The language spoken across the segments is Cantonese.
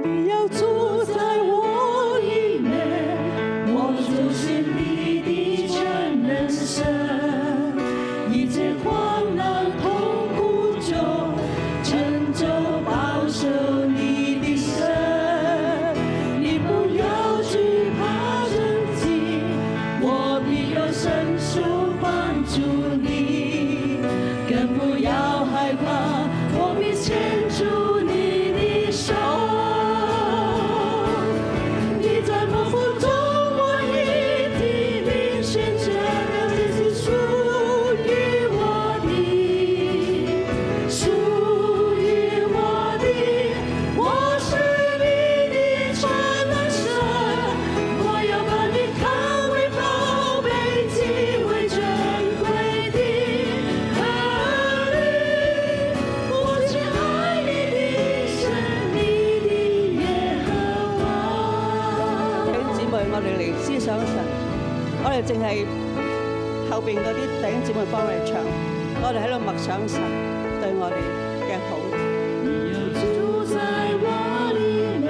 你要住在我里面，我就是你的全能神。一切患难痛苦中，拯救保守你的神。你不要惧怕人迹，我必有伸手帮助你，更不要害怕，我必牵住你的手。你在蒙福中，我一定领选择了，这是属于我的，属于我的。我是你的全能神，我要把你看为宝贝，极为珍贵的儿女。我是爱你的神，你的耶和华。弟兄姊妹，我哋嚟思想神，我哋淨係後邊嗰啲弟兄姊妹幫我哋唱，我哋喺度默想神對我哋嘅好。你要住在我裡面，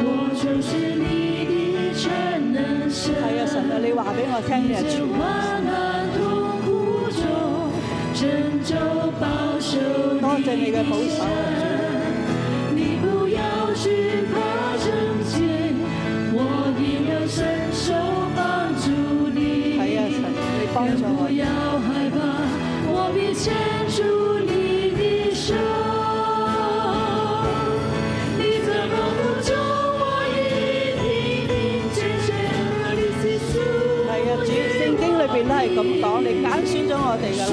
我就是你的全能神。係啊，神啊，你話俾我聽，你係全能神。多謝你嘅保守，你不要懼怕爭戰，我必要伸手幫助你。係啊，神，你幫助我。不要害怕，我必牽住你的手。你在蒙福中，我一定領見證你是屬於我的。係啊，主聖經裏邊都係咁講，你揀選咗我哋㗎啦。